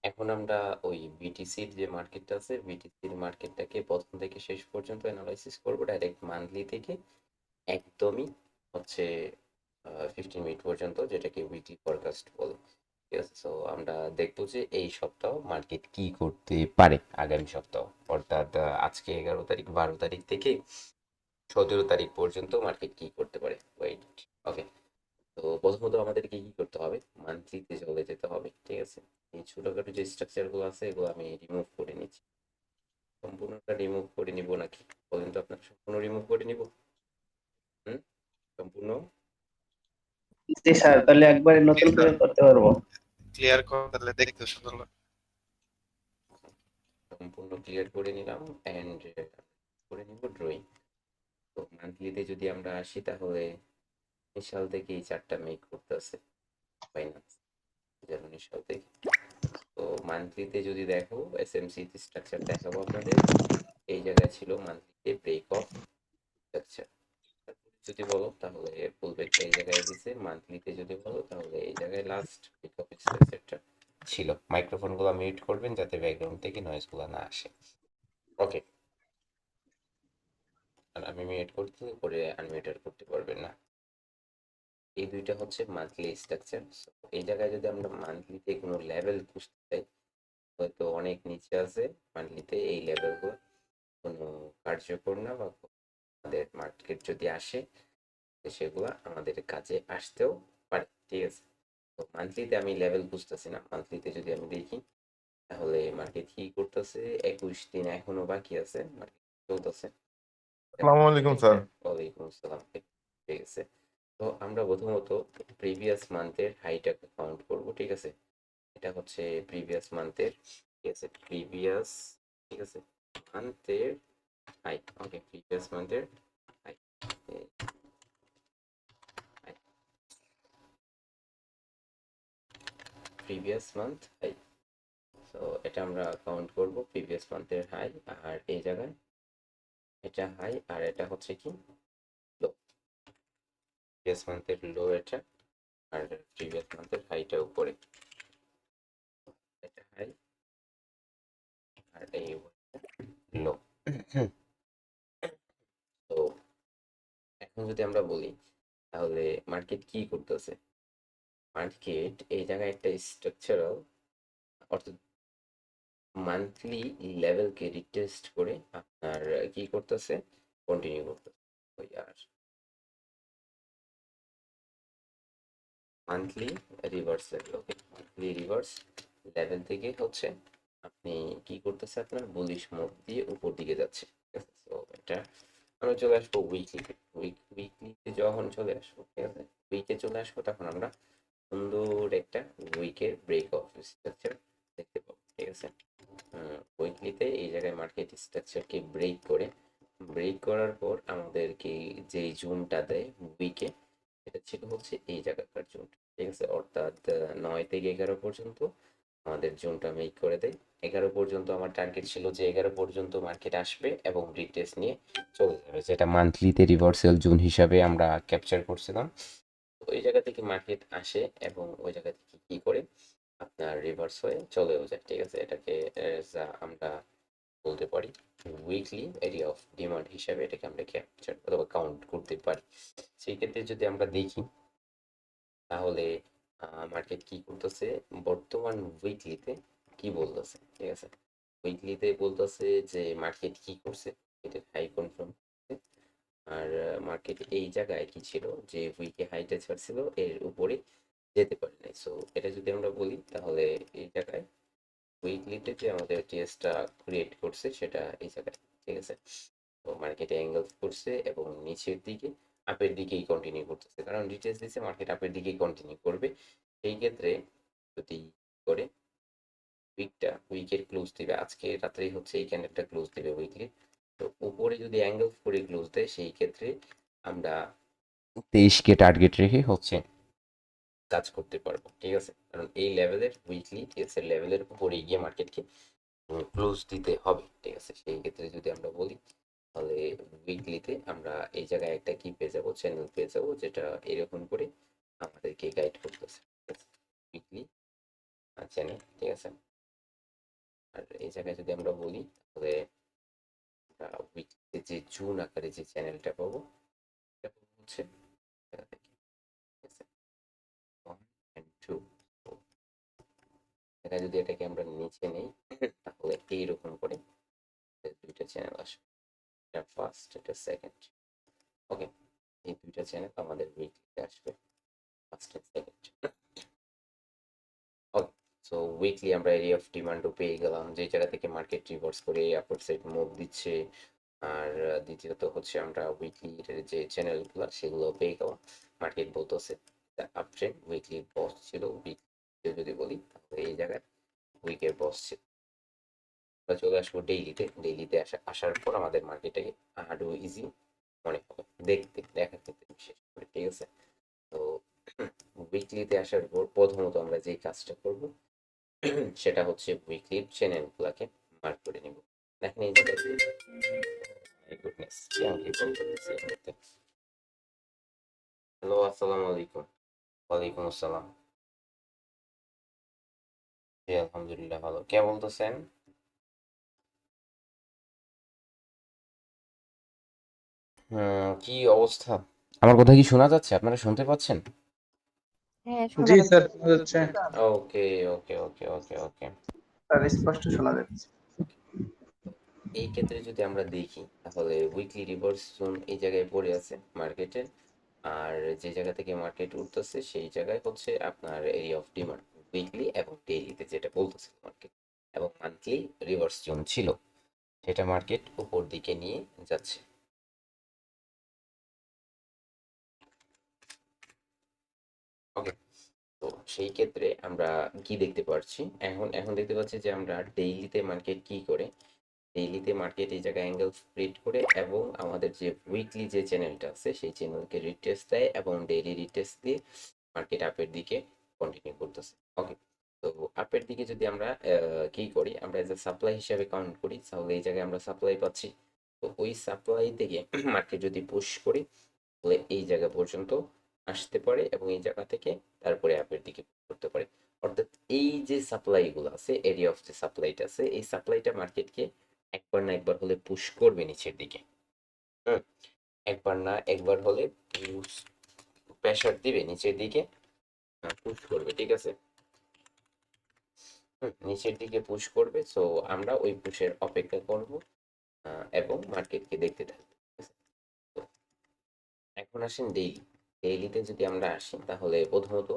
এখন আমরা ওই বিটিসির যে মার্কেটটা আছে, বিটিসির মার্কেটটাকে প্রথম থেকে শেষ পর্যন্ত অ্যানালাইসিস করবো ডাইরেক্ট মান্থলি থেকে একদমই হচ্ছে 15 মিনিট পর্যন্ত, যেটাকে উইকলি ফরকাস্ট বলে। ঠিক আছে, সো আমরা দেখবো যে এই সপ্তাহ মার্কেট কি করতে পারে, আগামী সপ্তাহ অর্থাৎ আজকে 11 তারিখ, 12 তারিখ থেকে 17 তারিখ পর্যন্ত মার্কেট কি করতে পারে। ওয়েট, ওকে। তো প্রথমত আমাদেরকে কি করতে হবে, মান্থলিতে চলে যেতে হবে। ঠিক আছে, এই ছোটখাটো যে স্ট্রাকচারগুলো আছে এগুলো আমি রিমুভ করে নিচ্ছি। সম্পূর্ণটা রিমুভ করে নিব নাকি বলেন তো আপনার, সম্পূর্ণ রিমুভ করে নিব? হুম, সম্পূর্ণ জি স্যার, তাহলে একবারে জি নতুন স্যার, করে করতে পারবো। ক্লিয়ার করলে দেখতে সুন্দর লাগে। সম্পূর্ণ ক্লিয়ার করে নিলাম অ্যান্ড করে নিব ড্রয়িং। তো মান্থলিতে যদি আমরা আসি তাহলে সাল থেকে এই চারটা মেক করতেছে ফাইন্যান্স, 2019 সাল থেকে। তো মান্থলিতে যদি দেখো এসএমসি স্ট্রাকচার দেখাবো আপনাদের, এই জায়গায় ছিল মান্থলিতে ব্রেক অফ স্ট্রাকচার। যদি বলো তাহলে পুলব্যাকটা এই জায়গায় দিছে, মান্থলিতে যদি বলো তাহলে এই জায়গায় লাস্ট ব্রেক অফ স্ট্রাকচারটা ছিল। মাইক্রোফোনগুলো মিউট করবেন যাতে ব্যাকগ্রাউন্ড থেকে নয়েজগুলো না আসে। ওকে, আর আমি মিউট করতে করে আনমিউট করতে পারবেন না। এই দুইটা হচ্ছে মান্থলি স্ট্রাকচার। এই জায়গায় যদি আমরা মান্থলিতে কোনো লেভেল খুঁজতে চাই, হয়তো অনেক নিচে আছে মান্থলিতে, এই লেভেলগুলো কোনো কার্যকর না, বা আমাদের মার্কেট যদি আসে তো সেগুলো আমাদের কাজে আসতেও পারে। ঠিক আছে, তো মান্থলিতে আমি লেভেল বুঝতেছি না। মান্থলিতে যদি আমি দেখি তাহলে মার্কেট কি করতেছে, 21 দিন এখনো বাকি আছে, মার্কেট চলতেছে। আসসালামু আলাইকুম স্যার। ওয়ালাইকুম আসসালাম। ঠিক আছে, তো আমরা প্রথমত প্রিভিয়াস মান্থের হাইটাকে কাউন্ট করব। ঠিক আছে, এটা হচ্ছে প্রিভিয়াস মান্থের, ঠিক আছে, প্রিভিয়াস, ঠিক আছে, মান্থের হাই। ওকে, প্রিভিয়াস মান্থের হাই, প্রিভিয়াস মান্থ হাই। তো এটা আমরা কাউন্ট করব প্রিভিয়াস মান্থের হাই, আর এই জায়গায় এটা হাই আর এটা হচ্ছে কি লো, প্রিভিয়াস মান্থের লো এটা, আর প্রিভিয়াস মান্থের হাইটা উপরে, এটা হাই আর এই লো। তো এখন যদি আমরা বলি তাহলে মার্কেট কি করতেছে, মার্কেট এই জায়গায় একটা স্ট্রাকচারাল অর্থাৎ মান্থলি লেভেলকে রিটেস্ট করে আপনার কি করতেছে, কন্টিনিউ করতেছে। ওই আর মান্থলি রিভার্স লেভেল, ওকে, মান্থলি রিভার্স লেভেল থেকে হচ্ছে আপনি কি করতেছে, আপনার বুলিশ মোড দিয়ে উপর দিকে যাচ্ছে। ঠিক আছে, তো এটা আমরা চলে আসবো উইকলিতে। উইকলিতে যখন চলে আসবো, ঠিক আছে, উইকে চলে আসবো তখন আমরা সুন্দর একটা উইকের ব্রেক অফ স্ট্রাকচার দেখতে পাবো। ঠিক আছে, উইকলিতে এই জায়গায় মার্কেট স্ট্রাকচারকে ব্রেক করার পর আমাদেরকে যেই জোনটা দেয় উইকে, এটা ছিল হচ্ছে এই জায়গাকার জোন। ঠিক আছে, অর্থাৎ 9 থেকে 11 পর্যন্ত আমাদের জোনটা মেক করে দেয়। 11 পর্যন্ত আমার টার্গেট ছিল যে 11 পর্যন্ত মার্কেট আসবে এবং রিটেস্ট নিয়ে চলে যাবে, যেটা মান্থলিতে রিভার্সাল জোন হিসাবে আমরা ক্যাপচার করছিলাম। তো ওই জায়গা থেকে মার্কেট আসে এবং ওই জায়গা থেকে কি করে আপনার রিভার্স হয়ে চলেও যায়। ঠিক আছে, এটাকে আমরা বলতে পারি উইকলি এরিয়া অফ ডিমান্ড হিসাবে, এটাকে আমরা ক্যাপচার অথবা কাউন্ট করতে পারি। সেই ক্ষেত্রে যদি আমরা দেখি তাহলে মার্কেট কি করতেছে বর্তমান উইকলিতে, কি বলতেছে। ঠিক আছে, উইকলিতে বলতেছে যে মার্কেট কি করছে, এটা হাই কনফার্ম, আর মার্কেট এই জায়গায় কি ছিল যে উইকে হাইটা ছাড়ছিল এর উপরে যেতে পারে নাই। সো এটা যদি আমরা বলি তাহলে এই জায়গায় উইকলিতে যে আমাদের টিএসটা ক্রিয়েট করছে সেটা এই জায়গায়। ঠিক আছে, তো মার্কেটে অ্যাঙ্গেল করছে এবং নিচের দিকে আপের দিকেই কন্টিনিউ করতেছে, কারণ ডিটেলস দিচ্ছে মার্কেট আপের দিকেই কন্টিনিউ করবে। সেই ক্ষেত্রে যদি করে উইকের ক্লোজ দিবে, আজকে রাত্রেই হচ্ছে এই ক্যান্ডেলটা ক্লোজ দিবে উইকলি। তো উপরে যদি অ্যাঙ্গেল করে ক্লোজ দেয় সেই ক্ষেত্রে আমরা 23কে টার্গেট রেখে হচ্ছে কাজ করতে পারবো। ঠিক আছে, কারণ এই লেভেলের উইকলি টিএস এর লেভেলের উপরে গিয়ে মার্কেটকে ক্লোজ দিতে হবে। ঠিক আছে, সেই ক্ষেত্রে যদি আমরা বলি তাহলে উইকলিতে আমরা এই জায়গায় একটা কি পেয়ে যাবো, চ্যানেল পেয়ে যাবো, যেটা এরকম করে আমাদেরকে গাইড করতেছে। উইকলি চ্যানেল, ঠিক আছে। আর এই জায়গায় যদি আমরা বলি তাহলে উইকলিতে যে জুন আকারে যে চ্যানেলটা পাবো এটা পাবো হচ্ছে জায়গা থেকে, ঠিক আছে, 1 and 2। এটা যদি এটাকে আমরা নিচে নেই তাহলে এইরকম করে দুইটা চ্যানেল আসবে, এটা ফার্স্ট, এটা সেকেন্ড। ওকে, এই দুইটা চ্যানেল আমাদের উইকলিতে আসবে, first and second. Okay, so weekly আমরা এরিয়া অফ ডিমান্ডও পেয়ে গেলাম, যে জায়গা থেকে মার্কেট রিভার্স করে আপার সাইড মুভ দিচ্ছে। আর দ্বিতীয়ত হচ্ছে আমরা উইকলির যে চ্যানেলগুলো সেগুলো পেয়ে গেলাম। মার্কেট বলতেছে আপ ট্রেন্ড, উইকলি বস ছিল, উইক যদি বলি তাহলে এই জায়গায় উইকের বস ছিল। আমরা চলে আসবো ডেইলিতে, ডেইলিতে আসার পর আমাদের মার্কেটটাকে আরো ইজি মনে হবে দেখার ক্ষেত্রে বিশেষ করে, ঠিক আছে। তো উইকলিতে আসার পর প্রথমত আমরা যে কাজটা করব সেটা হচ্ছে উইকলির চ্যানেলগুলোকে মার্ক করে নিব। দেখেন এই জায়গায়, মাই গুডনেস, কি আমি কি কল করতেছি এই মুহূর্তে। হ্যালো, আসসালামু আলাইকুম। ওয়ালাইকুম আসসালাম। জি আলহামদুলিল্লাহ ভালো, কে বলতেছেন? কি অবস্থা? আমার কথা কি শোনা যাচ্ছে? আপনারা শুনতে পাচ্ছেন? হ্যাঁ, শোনা জি যাচ্ছে। স্যার, শোনা যাচ্ছে। ওকে ওকে ওকে ওকে ওকে। স্যার স্পষ্ট শোনা যাচ্ছে। এই ক্ষেত্রে যদি আমরা দেখি তাহলে উইকলি রিভার্স জোন এই জায়গায় পড়ে আছে মার্কেটে। আর যে জায়গা থেকে মার্কেট উঠতেছে সেই জায়গায় হচ্ছে আপনার এরিয়া অফ ডিমান্ড উইকলি এবং ডেইলিতে যেটা বলতেছে মার্কেট, এবং মান্থলি রিভার্স জোন ছিল, সেটা মার্কেট উপর দিকে নিয়ে যাচ্ছে। ওকে, তো সেই ক্ষেত্রে আমরা কি দেখতে পাচ্ছি, এখন এখন দেখতে পাচ্ছি যে আমরা ডেইলিতে মার্কেট কি করে, ডেইলিতে মার্কেট এই জায়গায় অ্যাঙ্গেল স্প্লিট করে এবং আমাদের যে উইকলি যে চ্যানেলটা আছে সেই চ্যানেলকে রিটেস্ট দেয় এবং ডেইলি রিটেস্ট দিয়ে মার্কেট আপের দিকে কন্টিনিউ করতেছে। ওকে, তো আপের দিকে যদি আমরা কি করি, আমরা এজ এ সাপ্লাই হিসাবে কাউন্ট করি তাহলে এই জায়গায় আমরা সাপ্লাই পাচ্ছি। তো ওই সাপ্লাই থেকে মার্কেট যদি পুশ করি তাহলে এই জায়গা পর্যন্ত আসতে পারে এবং এই জায়গা থেকে তারপরে আপের দিকে করতে পারে। অর্থাৎ এই যে সাপ্লাইগুলো আছে, এরিয়া অফ যে সাপ্লাইটা আছে, এই সাপ্লাইটা মার্কেটকে একবার না একবার হলে পুশ করবে নিচের দিকে। হুম, একবার না একবার হলে পুশ প্রেসার দিবে নিচের দিকে, পুশ করবে, ঠিক আছে। নিচের দিকে পুশ করবে, সো আমরা ওই পুশের অপেক্ষা করব এবং মার্কেটকে দেখতে থাকবো, ঠিক আছে? তো এখন আসেন ডেইলি, ডেইলিতে যদি আমরা আসি তাহলে প্রথমত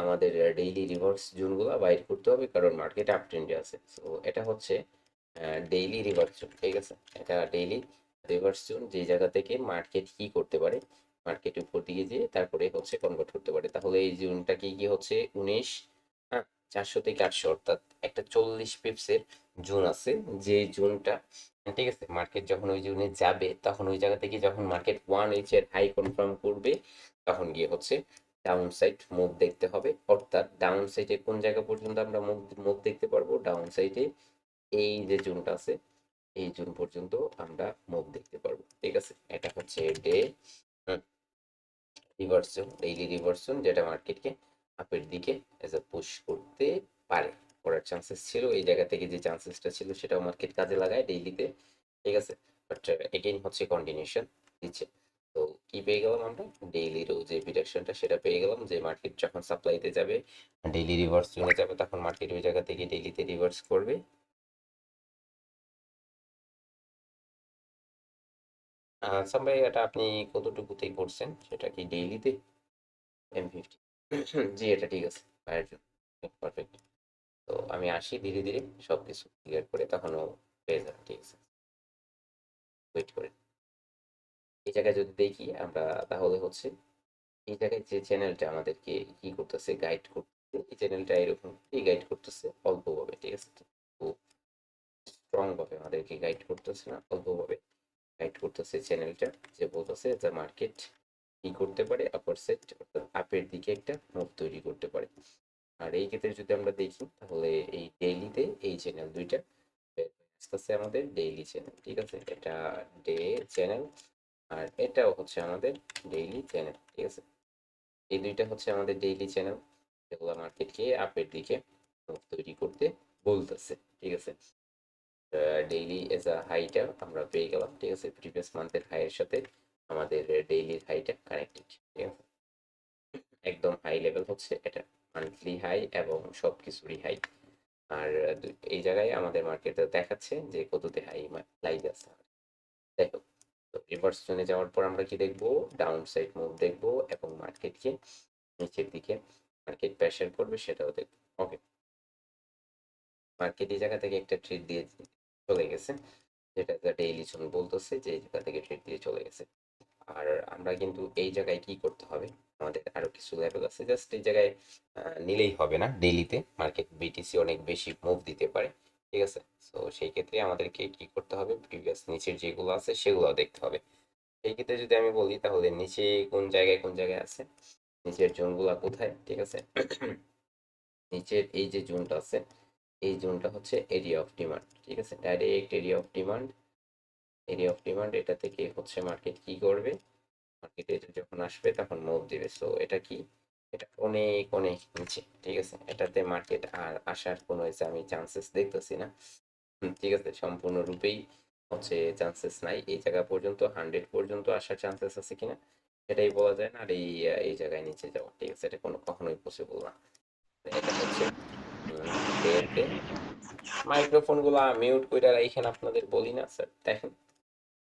আমাদের ডেইলি রিভার্স জোনগুলো বাইর করতে হবে, কারণ মার্কেট আপ ট্রেন্ডে আছে। সো এটা হচ্ছে ডেইলি রিভার্স জোন, ঠিক আছে। এটা ডেইলি রিভার্স জোন, যে জায়গা থেকে মার্কেট কি করতে পারে, মার্কেট উপর দিকে যেয়ে তারপরে হচ্ছে কনভার্ট করতে পারে। তাহলে এই জোনটা কি কি হচ্ছে, 19, হ্যাঁ, 400 থেকে 800, অর্থাৎ একটা 40 পিপসের জোন আছে, যে জোনটা, ঠিক আছে, মার্কেট যখন ওই জোনে যাবে তখন ওই জায়গা থেকে যখন মার্কেট 1H এর হাই কনফার্ম করবে তখন গিয়ে হচ্ছে ডাউন সাইড মুভ দেখতে হবে। অর্থাৎ ডাউন সাইডে কোন জায়গা পর্যন্ত আমরা মুভ মুভ দেখতে পারবো, ডাউন সাইডে এই যে জোনটা আছে এই জোন পর্যন্ত আমরা মুভ দেখতে পারবো, ঠিক আছে। এটা হচ্ছে ডে রিভার্সন, ডেইলি রিভার্সন, যেটা মার্কেটকে আপের দিকে এজ আ পুশ করতে পারে, করার চান্সেস ছিল। এই জায়গা থেকে যে চান্সেসটা ছিল সেটাও মার্কেট কাজে লাগায় ডেইলিতে, ঠিক আছে। বাট এগেইন হচ্ছে কন্টিনিউশন দিচ্ছে। তো কি পেয়ে গেলাম আমরা, ডেইলিরও যে ডিরেকশনটা সেটা পেয়ে গেলাম, যে মার্কেট যখন সাপ্লাইতে যাবে, ডেইলি রিভার্স জোনে যাবে, তখন মার্কেট ওই জায়গা থেকে ডেইলিতে রিভার্স করবে। আচ্ছা ভাই, এটা আপনি কতটুকুতেই করছেন, সেটা কি ডেইলিতে? M50, জি এটা ঠিক আছে ভাইয়ের জন্য, পারফেক্ট। তো আমি আসি ধীরে ধীরে সব কিছু ক্লিয়ার করে, তখনও পেয়ে যাবেন, ঠিক আছে, ওয়েট করে। এই জায়গায় যদি দেখি আমরা তাহলে হচ্ছে এই জায়গায় যে চ্যানেলটা আমাদেরকে কি করতেছে, গাইড করতেছে, এই চ্যানেলটা এরকম কি গাইড করতেছে অল্পভাবে, ঠিক আছে, খুব স্ট্রং ভাবে আমাদেরকে গাইড করতেছে না, অল্পভাবে গাইড করতেছে চ্যানেলটা, যে বলতেছে যে মার্কেট কি করতে পারে, আপার সাইড অর্থাৎ আপের দিকে একটা মুভ তৈরি করতে পারে। আর এই ক্ষেত্রে যদি আমরা দেখি তাহলে এই ডেইলিতে এই চ্যানেল দুইটা আসতেছে আমাদের ডেইলি চ্যানেল, ঠিক আছে, এটা ডে চ্যানেল আর এটাও হচ্ছে আমাদের ডেইলি চ্যানেল, ঠিক আছে। এই দুইটা হচ্ছে আমাদের ডেইলি চ্যানেল, যেগুলো মার্কেটকে আপের দিকে মুভ তৈরি করতে বলতেছে, ঠিক আছে। ডেইলি এজ আ হাইটা আমরা পেয়ে গেলাম, ঠিক আছে, প্রিভিয়াস মান্থের হাইয়ের সাথে আমাদের ডেইলির হাইটা কানেক্টেড, ঠিক আছে। একদম হাই লেভেল হচ্ছে এটা, মান্থলি হাই এবং সব কিছুরই হাই। আর এই জায়গায় আমাদের মার্কেটে দেখাচ্ছে যে কততে হাই লাইভ আছে। দেখো, তো রিভার্স জোনে যাওয়ার পর আমরা কি দেখবো, ডাউন সাইড মুভ দেখবো এবং মার্কেটকে নিচের দিকে মার্কেট প্রেসার করবে সেটাও দেখবো। ওকে, মার্কেট এই জায়গা থেকে একটা ট্রেড দিয়ে চলে গেছে, যেটা ডেইলি জোন বলতেছে যে এই জায়গা থেকে ট্রেড দিয়ে চলে গেছে। আর আমরা কিন্তু এই জায়গায় কি করতে হবে, আমাদের আরো কিছু লেভেল আছে, জাস্ট এই জায়গায় নিলেই হবে না, ডেইলিতে মার্কেট বিটিসি অনেক বেশি মুভ দিতে পারে, ঠিক আছে। সো সেই ক্ষেত্রে আমাদেরকে কি করতে হবে, প্রিভিয়াস নিচের যেগুলো আছে সেগুলো দেখতে হবে। সেই ক্ষেত্রে যদি আমি বলি তাহলে নিচে কোন জায়গায় আছে, নিচের জোনগুলা কোথায়, ঠিক আছে। নিচের এই যে জোনটা আছে, এই জোনটা হচ্ছে এরিয়া অফ ডিমান্ড, ঠিক আছে, direct area of demand. Area of demand এটা থেকে হচ্ছে মার্কেট কি করবে, মার্কেটে এটা যখন আসবে তখন মুভ দিবে। সো এটা কি, এটা অনেক অনেক নিচে, ঠিক আছে, এটাতে মার্কেট আর আসার কোনো এসে আমি চান্সেস দেখতেছি না। ঠিক আছে, সম্পূর্ণরূপেই হচ্ছে চান্সেস নাই। এই জায়গা পর্যন্ত 100 পর্যন্ত আসার চান্সেস আছে কিনা সেটাই বলা যায় না। আর এই জায়গায় নিচে যাওয়া, ঠিক আছে, এটা কখনোই পসিবল না। এটা হচ্ছে ডে মাইক্রোফোন গুলা মিউট করে রাখেন, আপনাদের বলি না স্যার, দেখেন।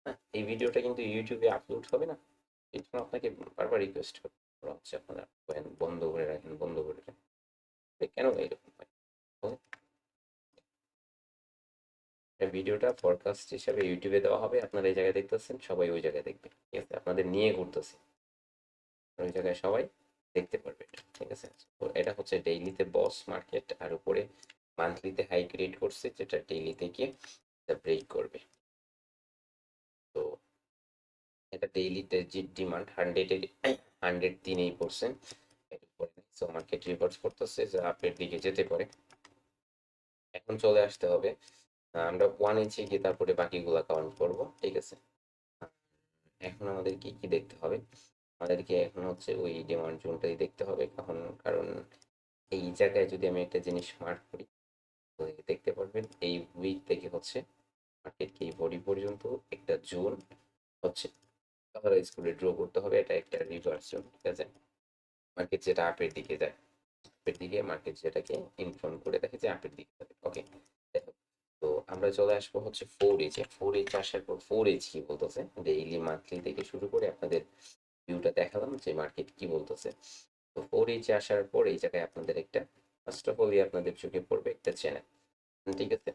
হ্যাঁ, এই ভিডিওটা কিন্তু ইউটিউবে আপলোড হবে না, এই জন্য আপনাকে বারবার রিকোয়েস্ট করা হচ্ছে আপনারা বন্ধ করে রাখেন, বন্ধ করে রাখেন। কেন এরকম হয় বলেন? এই ভিডিওটা ফরকাস্ট হিসাবে ইউটিউবে দেওয়া হবে, আপনারা এই জায়গায় দেখতেছেন, সবাই ওই জায়গায় দেখবে, ঠিক আছে, আপনাদের নিয়ে ঘুরতেছি, ওই জায়গায় সবাই দেখতে পারবে এটা, ঠিক আছে। তো এটা হচ্ছে ডেইলিতে বস মার্কেট, আর উপরে মান্থলিতে হাই ক্রিয়েট করছে, যেটা ডেইলিতে গিয়ে ব্রেক করবে। তো এটা ডেইলিতে যে ডিমান্ড 103%, সো মার্কেট রিভার্স করতেছে যে আপের দিকে যেতে পারে। এখন চলে আসতে হবে, আমরা 1 ইঞ্চে গিয়ে তারপরে বাকিগুলা কাউন্ট করব, ঠিক আছে। এখন আমাদের কি কি দেখতে হবে, আমাদেরকে এখন হচ্ছে ওই ডিমান্ড জোনটাই দেখতে হবে, কারণ এই জায়গায় যদি আমি একটা জিনিস মার্ক করি, তো দেখতে পারবেন এই উইক থেকে হচ্ছে মার্কেটকে এই বডি পর্যন্ত একটা জোন হচ্ছে কাভারেজ করে ড্র করতে হবে, এটা একটা রিভার্স জোন, ঠিক আছে। মার্কেট যেটা আপের দিকে যায়, আপের দিকে মার্কেট যেটাকে ইনফর্ম করে দেখে যে আপের দিকে যাবে। ওকে, দেখো, তো আমরা চলে আসবো হচ্ছে 4 এইচে। 4 এইচ আসার পর 4 এইচ কি বলতেছে, ডেইলি মান্থলি থেকে শুরু করে আপনাদের ভিউটা দেখালাম যে মার্কেট কি বলতেছে। তো 4 এইচে আসার পর এই জায়গায় আপনাদের একটা ফার্স্ট অফ অলই আপনাদের চোখে পড়বে একটা চ্যানেল, ঠিক আছে।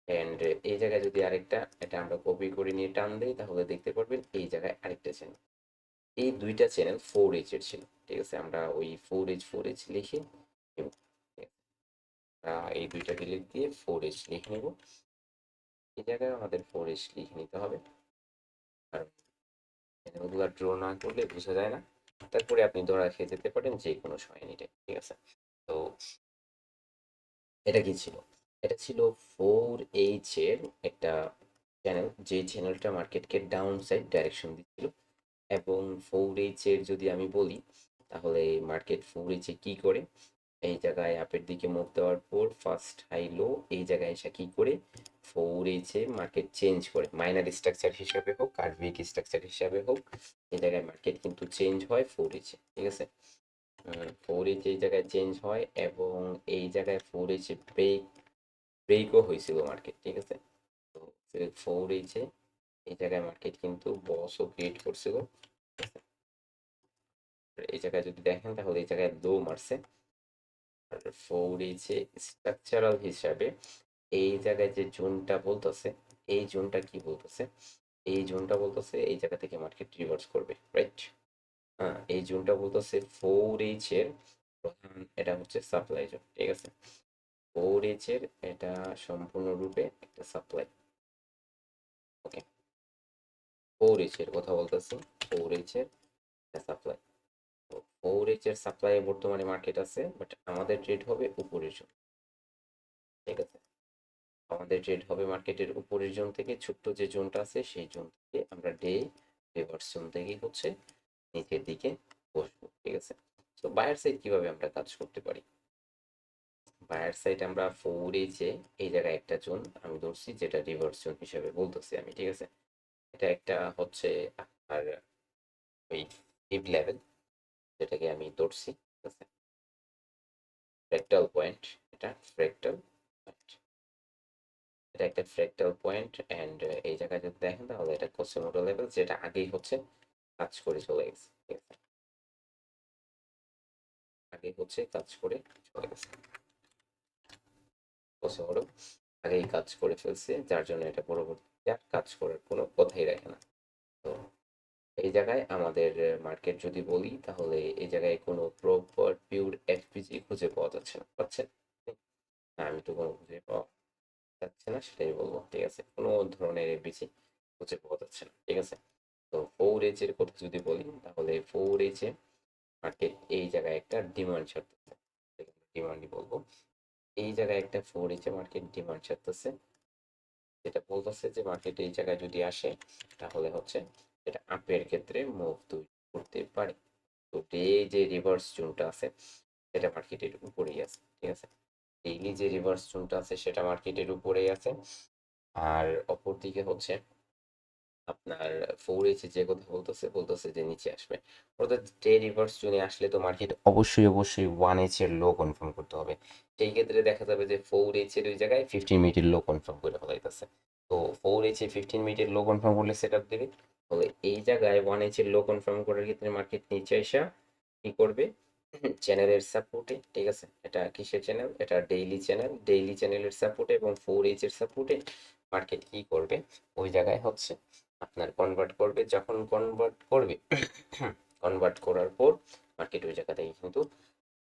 অ্যান্ড এই জায়গায় যদি আরেকটা, এটা আমরা কপি করে নিয়ে টান দিই তাহলে দেখতে পারবেন এই জায়গায় আরেকটা চ্যানেল। এই দুইটা চ্যানেল 4 এইচ এর ছিল, ঠিক আছে, আমরা ওই 4 এইচ লিখে নেব, ঠিক আছে? এই দুইটা ডিলিট দিয়ে 4 এইচ লিখে নেব, এই জায়গায় আমাদের 4 এইচ লিখে নিতে হবে, কারণ চ্যানেলগুলো ড্র না করলে বোঝা যায় না। তারপরে আপনি ধরা খেয়ে যেতে পারেন যে কোনো সময় নিতে, ঠিক আছে। তো এটা কি ছিল, এটা ছিল 4H এর একটা চ্যানেল, যে চ্যানেলটা মার্কেটকে ডাউন সাইড ডাইরেকশন দিচ্ছিল। এবং 4H এর যদি আমি বলি তাহলে মার্কেট 4H এ কি করে, এই জায়গায় আপের দিকে মুভ দেওয়ার পর ফার্স্ট হাই লো এই জায়গায় এসে কি করে 4H এ মার্কেট চেঞ্জ করে, মাইনার স্ট্রাকচার হিসাবে হোক আর উইক স্ট্রাকচার হিসাবে হোক, এই জায়গায় মার্কেট কিন্তু চেঞ্জ হয় 4H এ, ঠিক আছে। 4H এই জায়গায় চেঞ্জ হয় এবং এই জায়গায় 4H এ ব্রেকও হয়েছিল মার্কেট, ঠিক আছে। তো 4H এ এই জায়গায় মার্কেট কিন্তু বসও ক্রিয়েট করছিল, ঠিক আছে? এই জায়গায় যদি দেখেন তাহলে এই জায়গায় লো মারছে। আর 4H এ স্ট্রাকচারাল হিসাবে এই জায়গায় যে জোনটা বলতেছে, এই জোনটা কি বলতেছে, এই জোনটা বলতেছে এই জায়গা থেকে মার্কেট রিভার্স করবে, রাইট। হ্যাঁ, এই জোনটা বলতেছে 4H এর প্রধান, এটা হচ্ছে সাপ্লাই জোন, ঠিক আছে। 4H এর এটা সম্পূর্ণরূপে একটা সাপ্লাই, ওকে। 4H এর কথা বলতেছি, 4H এর একটা সাপ্লাই। তো 4H এর সাপ্লাই বর্তমানে মার্কেট আছে, বাট আমাদের ট্রেড হবে উপরের জোন, ঠিক আছে। আমাদের ট্রেড হবে মার্কেটের উপরের জোন থেকে, ছোট্ট যে জোনটা আছে সেই জোন থেকে আমরা রিভার্স জোন থেকে হচ্ছে নিচের দিকে বসবো, ঠিক আছে। তো বায়ার সাইড কিভাবে আমরা কাজ করতে পারি, বায়ার সাইড আমরা 4H এই জায়গায় একটা জোন আমি ধরছি, যেটা রিভার্স জোন হিসেবে বলতেছি আমি, ঠিক আছে। এটা একটা হচ্ছে আপনার ওই ফিফ লেভেল, যেটাকে আমি ধরছি, ঠিক আছে। ফ্র্যাক্টাল পয়েন্ট, এটা ফ্র্যাক্টাল পয়েন্ট, এটা একটা ফ্র্যাক্টাল পয়েন্ট। অ্যান্ড এই জায়গায় যদি দেখেন তাহলে এটা কোসিমোডো লেভেল, যেটা আগেই হচ্ছে কাজ করে চলে গেছে, ঠিক আছে। আগে হচ্ছে কাজ করে চলে গেছে, কোসিমোডো আগেই কাজ করে ফেলছে, যার জন্য এটা পরবর্তীতে আর কাজ করার কোনো কথাই রাখে না। তো এই জায়গায় আমাদের মার্কেট যদি বলি, তাহলে এই জায়গায় কোনো প্রপার পিওর এফপিজি খুঁজে পাওয়া যাচ্ছে না, পাচ্ছেন? না, আমি তো কোনো খুঁজে পাওয়া যাচ্ছে না সেটাই বলবো, ঠিক আছে। কোনো ধরনের এফপিজি খুঁজে পাওয়া যাচ্ছে না, ঠিক আছে। তো 4H এর কথা যদি বলি, তাহলে 4H এ মার্কেট এই জায়গায় একটা ডিমান্ড ছাড়তেছে, ডিমান্ডই বলবো। এই জায়গায় একটা 4H এ মার্কেট ডিমান্ড ছাড়তেছে, যেটা বলতেছে যে মার্কেট এই জায়গায় যদি আসে তাহলে হচ্ছে এটা আপের ক্ষেত্রে মুভ তৈরি করতে পারে। তো এই যে রিভার্স জোনটা আছে সেটা মার্কেটের উপরেই আছে, ঠিক আছে। ডেইলি যে রিভার্স জোনটা আছে সেটা মার্কেটের উপরেই আছে। আর অপর দিকে হচ্ছে আপনার 4H যে কথা বলতেছে যে নিচে আসবে, অর্থাৎ ডে রিভার্স জোনে আসলে তো মার্কেট অবশ্যই 1H এর লো কনফার্ম করতে হবে। সেই ক্ষেত্রে দেখা যাবে যে 4H এর ওই জায়গায় 15 মিনিটের লো কনফার্ম করে ফেলাইতেছে। তো 4H এ 15 মিনিটের লো কনফার্ম করলে সেট আপ দেবে, তাহলে এই জায়গায় 1H এর লো কনফার্ম করার ক্ষেত্রে মার্কেট নিচে আসা কি করবে, চ্যানেলের সাপোর্টে, ঠিক আছে। এটা কিসের চ্যানেল, এটা ডেইলি চ্যানেল, ডেইলি চ্যানেলের সাপোর্টে এবং 4H এর সাপোর্টে মার্কেট কি করবে, ওই জায়গায় হচ্ছে আপনার কনভার্ট করবে। যখন কনভার্ট করবে, কনভার্ট করার পর মার্কেট ওই জায়গা থেকে কিন্তু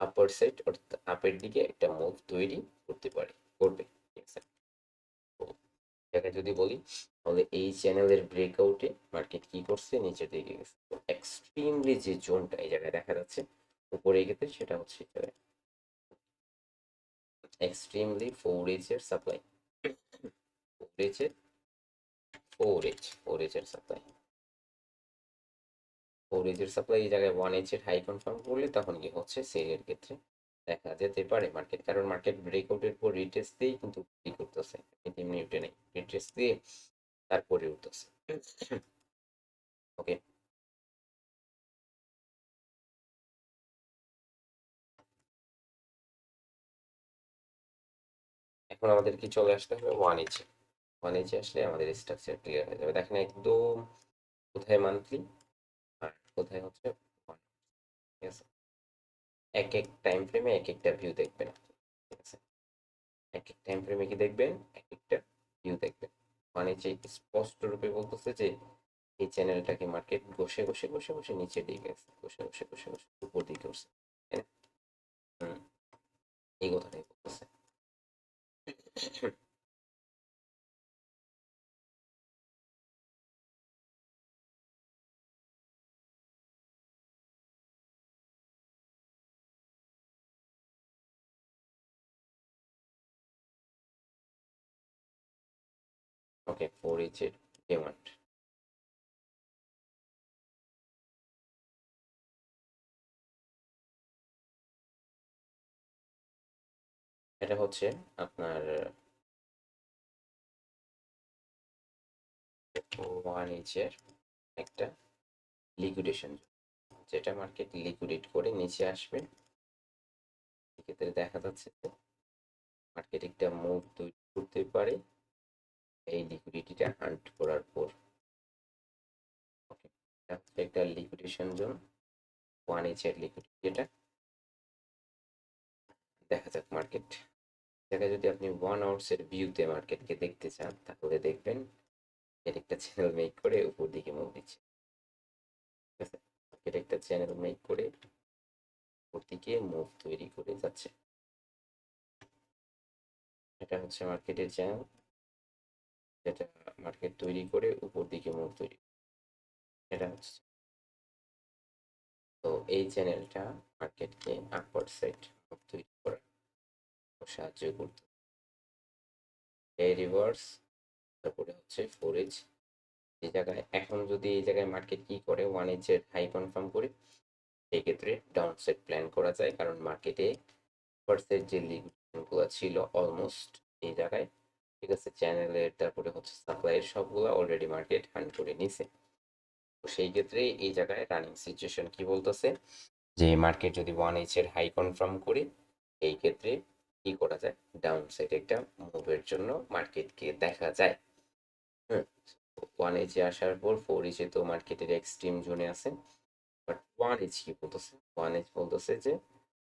আপার সাইড অর্থাৎ আপের দিকে একটা মুভ তৈরি করতে পারে, করবে, ঠিক আছে। তো জায়গায় যদি বলি, তাহলে এই চ্যানেলের ব্রেকআউটে মার্কেট কি করছে, নিচের দিকে গেছে। তো এক্সট্রিমলি যে জোনটা এই জায়গায় দেখা যাচ্ছে উপরে গেছে, সেটা হচ্ছে এক্সট্রিমলি 4H এর সাপ্লাই, 4H এর 4H এর সাপ্লাই, 4H এর সাপ্লাই এই জায়গায় 1H এর হাই কনফার্ম করলে তখন কি হচ্ছে সেলের ক্ষেত্রে দেখা যেতে পারে মার্কেট, কারণ মার্কেট ব্রেকআউটের পর রিটেস্ট দিয়েই কিন্তু কি করতেছে, এমনি উঠে নেই, রিটেস্ট দিয়ে তারপরে উঠতেছে, ওকে। এখন আমাদের কি চলে আসতে হবে 1H, 1H আসলে আমাদের স্ট্রাকচার ক্লিয়ার হয়ে যাবে। দেখেন একদম কোথায় মান্থলি আর কোথায় হচ্ছে one, ঠিক আছে। এক এক টাইম ফ্রেমে এক একটা ভিউ দেখবেন, ঠিক আছে। এক এক টাইম ফ্রেমে কি দেখবেন, এক একটা ভিউ দেখবেন। মানে যে স্পষ্ট রূপে বলতেছে যে এই চ্যানেলটাকে মার্কেট ঘষে নিচের দিকে গেছে, ঘষে উপর দিকে উঠছে, তাই না? হুম, এই কথাটাই বলতেছে। ওকে, 4H এর ডিমান্ড, এটা হচ্ছে আপনার 1H এর একটা লিকুইডেশন, যেটা মার্কেট লিকুইডেট করে নিচে আসবে। সেক্ষেত্রে দেখা যাচ্ছে যে মার্কেট একটা মুভ তৈরি করতে পারে এই লিকুইডিটিটা হান্ট করার পর, ওকে। এটা হচ্ছে একটা লিকুইডেশন জোন, 1H এর লিকুইডিটি, এটা দেখা যাক মার্কেট জায়গায় যদি আপনি 1 আওয়ার্স এর ভিউতে মার্কেটকে দেখতে চান, তাহলে দেখবেন এর একটা চ্যানেল মেক করে উপর দিকে মুভ দিচ্ছে, ঠিক আছে। মার্কেট একটা চ্যানেল মেক করে উপর দিকে মুভ তৈরি করে যাচ্ছে, এটা হচ্ছে মার্কেটের চ্যানেল, যেটা মার্কেট তৈরি করে উপর দিকে মুভ তৈরি, এটা হচ্ছে। তো এই চ্যানেলটা মার্কেটকে আপওয়ার্ড সাইড মুভ তৈরি করার সাহায্য করতে, এই রিভার্স, তারপরে হচ্ছে 4H। এই জায়গায় এখন যদি এই জায়গায় মার্কেট কি করে 1H এর হাই কনফার্ম করে, সেই ক্ষেত্রে ডাউন সাইড প্ল্যান করা যায়, কারণ মার্কেটে ফার্স্টের যে গুলো ছিল অলমোস্ট এই জায়গায়, ঠিক আছে, চ্যানেলের তারপরে হচ্ছে সাপ্লাইয়ের সবগুলো অলরেডি মার্কেট হান্ট করে নিছে। তো সেই ক্ষেত্রে এই জায়গায় রানিং সিচুয়েশন কি বলতেছে যে মার্কেট যদি 1H এর হাই কনফার্ম করে এই ক্ষেত্রে কি করা যায়, ডাউন সাইড একটা মুভের জন্য মার্কেটকে দেখা যায়। হুম, 1H এ আসার পর 4H এ তো মার্কেটের এক্সট্রিম জোনে আছে, বাট 1H কি বলতেছে, 1H বলতেছে যে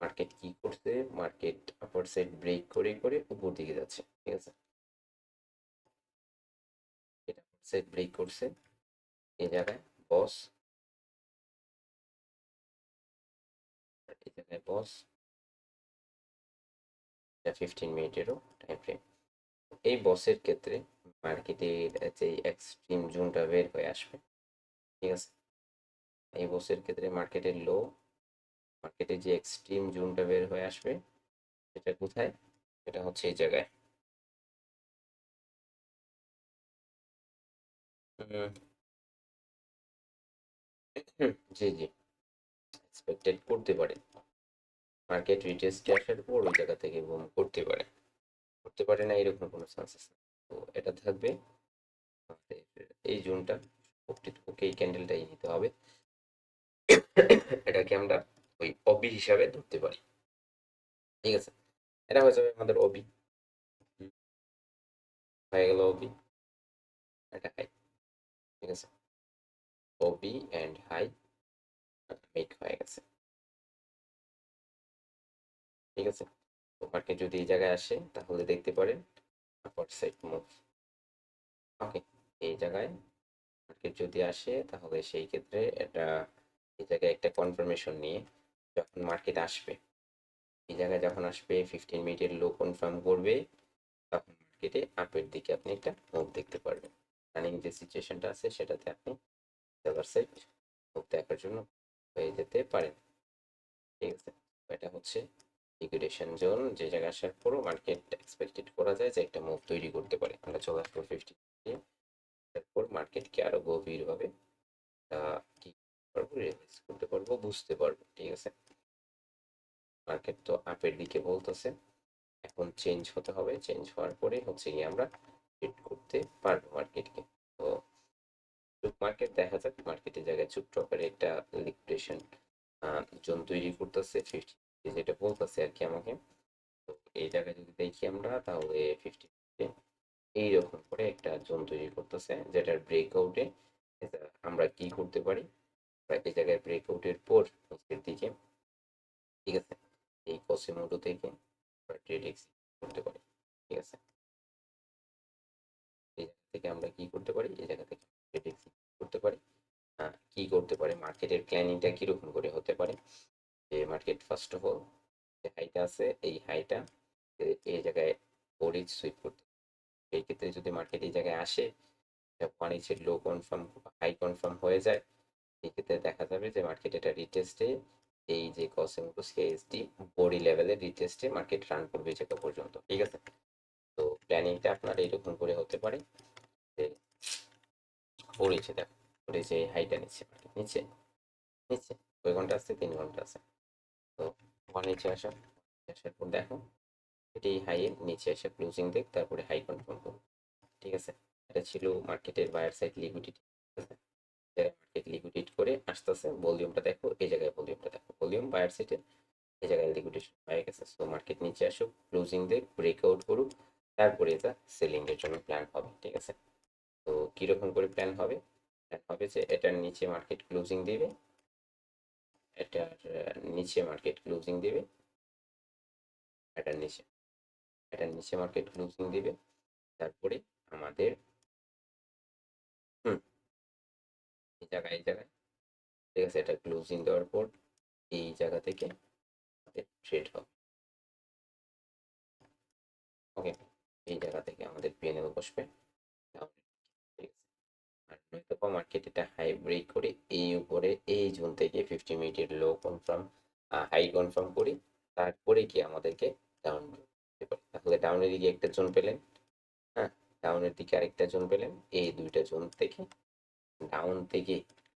মার্কেট কি করছে, মার্কেট আপার সাইড ব্রেক করে করে উপর দিকে যাচ্ছে, ঠিক আছে, এটা সাইড ব্রেক করছে এই জায়গায় বস, এই জায়গায় বস, এটা 15 মিনিটেরও টাইম ফ্রেম। এই বসের ক্ষেত্রে মার্কেটের যে এক্সট্রিম জোনটা বের হয়ে আসবে, ঠিক আছে, এই বসের ক্ষেত্রে মার্কেটের লো, মার্কেটের যে এক্সট্রিম জোনটা বের হয়ে আসবে সেটা কোথায়, সেটা হচ্ছে এই জায়গায়। হুম, জি জি, এক্সপেক্টেড করতে পারে মার্কেট রিটেস্টে আসার পর ওই জায়গা থেকে বুম করতে পারে, করতে পারে না এরকম কোনো চান্সেস নেই। তো এটা থাকবে আমাদের এই জোনটা, ওকে এই ক্যান্ডেলটাই নিতে হবে, এটাকে আমরা ওই অবি হিসাবে ধরতে পারি, ঠিক আছে, এটা হয়ে যাবে আমাদের অবি, হয়ে গেল অবি, এটা হাই, ঠিক আছে, ওবি অ্যান্ড হাই মেক হয়ে গেছে, ঠিক আছে। তো মার্কেট যদি এই জায়গায় আসে তাহলে দেখতে পারেন আপার সাইড মুভ, ওকে, এই জায়গায় মার্কেট যদি আসে তাহলে সেই ক্ষেত্রে এটা এই জায়গায় একটা কনফার্মেশন নিয়ে যখন মার্কেট আসবে, এই জায়গায় যখন আসবে 15 মিনিটের লো কনফার্ম করবে, তখন মার্কেটে আপের দিকে আপনি একটা মুভ দেখতে পারবেন। রানিং যে সিচুয়েশনটা আছে সেটাতে আপনি সেলার সাইড মুভ দেখার জন্য হয়ে যেতে পারেন, ঠিক আছে। এটা হচ্ছে লিকুইডেশন জোন, যে জায়গায় আসার পরও মার্কেট এক্সপেক্টেড করা যায় যে একটা মুভ তৈরি করতে পারে। আমরা চলে আসবো 50 তারপর মার্কেটকে আরো গভীরভাবে কি পারবো, রিয়েলাইজ করতে পারবো, বুঝতে পারবো, ঠিক আছে। মার্কেট তো আপের দিকে বলতেছে, এখন চেঞ্জ হতে হবে, চেঞ্জ হওয়ার পরে হচ্ছে গিয়ে আমরা ট্রেড করতে পারবো মার্কেটকে। তো মার্কেট দেখা যাক, মার্কেটের জায়গায় ছোট্ট আকারে একটা লিকুইডেশন জোন তৈরি করতেছে 50, যেটা বলতেছে আর কি আমাকে। তো এই জায়গায় যদি দেখি আমরা তাহলে 50 এইরকম করে একটা জোন তৈরি করতেছে, যেটার ব্রেকআউটে আমরা কি করতে পারি, এই জায়গায় ব্রেকআউটের পর নিচের দিকে, ঠিক আছে, এই কসিমোডো থেকে আমরা ট্রেড এক্সিকিউট করতে পারি, ঠিক আছে, এই জায়গা থেকে আমরা কি করতে পারি, এই জায়গা থেকে ট্রেড এক্সিকিউট করতে পারি। কি করতে পারে, মার্কেটের প্ল্যানিংটা কিরকম করে হতে পারে, যে মার্কেট ফার্স্ট অফ অল যে হাইটা আছে এই হাইটা এই জায়গায় ওরিজ সুইপ করতে, এই ক্ষেত্রে যদি মার্কেট এই জায়গায় আসে, ওয়ান লো কনফার্ম হাই কনফার্ম হয়ে যায়, এই ক্ষেত্রে দেখা যাবে যে মার্কেট এটা রিটেস্টে এই যে কসিমোটো সিএসডি বডি লেভেলের রিটেস্টে মার্কেট রান করবে জায়গা পর্যন্ত, ঠিক আছে। তো প্ল্যানিংটা আপনার এইরকম করে হতে পারে যে পড়েছে, দেখো পড়েছে হাইটা নিচ্ছে, মার্কেট নিচ্ছে নিচ্ছে, কয় ঘন্টা আছে, 3 ঘন্টা আছে। তো নিচে আসা, আসার পর দেখো এটি হাইয়ের নিচে এসে ক্লোজিং দেখ, তারপরে হাই কনফার্ম করো, ঠিক আছে। এটা ছিল মার্কেটের বায়ার সাইড লিকুইডিটি, ঠিক আছে, মার্কেট লিকুইডেট করে আসতেছে, ভলিউমটা দেখো এই জায়গায়, ভলিউমটা দেখো, ভলিউম বায়ার সাইডে এই জায়গায় লিকুইডেশন হয়ে গেছে। সো মার্কেট নিচে আসুক, ক্লোজিং দেখ, ব্রেকআউট করুক, তারপরে এটা সেলিং এর জন্য প্ল্যান হবে, ঠিক আছে। তো কিরকম করে প্ল্যান হবে, প্ল্যান হবে যে এটার নিচে মার্কেট ক্লোজিং দিবে, এটার নিচে মার্কেট ক্লোজিং দিবে, এটার নিচে, এটার নিচে মার্কেট ক্লোজিং দিবে, তারপরে আমাদের হুম এই জায়গায়, এই জায়গায়, ঠিক আছে, এটা ক্লোজিং দেওয়ার পর এই জায়গা থেকে আমাদের ট্রেড হবে, ওকে, এই জায়গা থেকে আমাদের পিএনএল বসবে, ঠিক আছে। আর নয়তো মার্কেট এটা হাই ব্রেক করে এই উপরে এই জোন থেকে 50 মিনিটের লো কনফার্ম হাই কনফার্ম করি, তারপরে কি আমাদেরকে ডাউন দিতে পারে। তাহলে ডাউনের দিকে একটা জোন পেলেন, হ্যাঁ, ডাউনের দিকে আরেকটা জোন পেলেন, এই দুইটা জোন থেকে ডাউন থেকে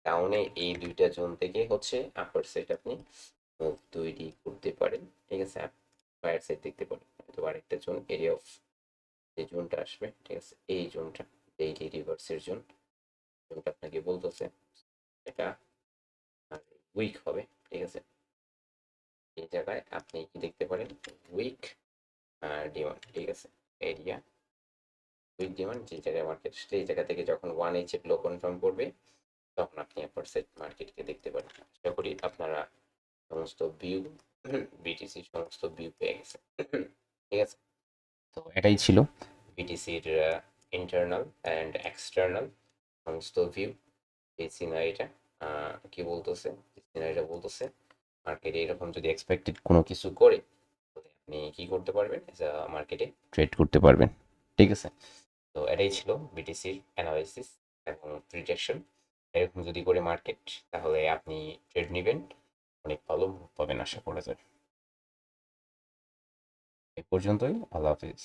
ডাউনে এই দুইটা জোন থেকে হচ্ছে আপার সাইড আপনি মুভ তৈরি করতে পারেন, ঠিক আছে, বায়ার সাইড দেখতে পারেন, হয়তো আরেকটা জোন এরিয়া অফ যে জোনটা আসবে, ঠিক আছে, এই জোনটা ডেইলি রিভার্সের জোনটা আপনাকে বলতেছে এটা উইক হবে, ঠিক আছে। এই জায়গায় আপনি কি দেখতে পারেন, উইক ডিমান্ড, ঠিক আছে, এরিয়া উইক ডিমান্ড যে জায়গায় মার্কেট, সেই জায়গা থেকে যখন 1H লো কনফার্ম করবে তখন আপনি আপার সাইড মার্কেটকে দেখতে পারেন। আশা করি আপনারা সমস্ত ভিউ বিটিসি সমস্ত ভিউ পেয়ে গেছে, ঠিক আছে। তো এটাই ছিল বিটিসির ইন্টারনাল অ্যান্ড এক্সটার্নাল সমস্ত ভিউ। এই সিনারিটা কি বলতেছে, সিনারিটা বলতেছে মার্কেটে এরকম যদি এক্সপেক্টেড কোনো কিছু করে তাহলে আপনি কি করতে পারবেন, মার্কেটে ট্রেড করতে পারবেন, ঠিক আছে। তো এটাই ছিল বিটিসির অ্যানালাইসিস এবং প্রিডিকশন। এরকম যদি করে মার্কেট, তাহলে আপনি ট্রেড নেবেন, অনেক ভালো পাবেন আশা করা যায়। এই পর্যন্তই, আল্লাহ হাফিজ।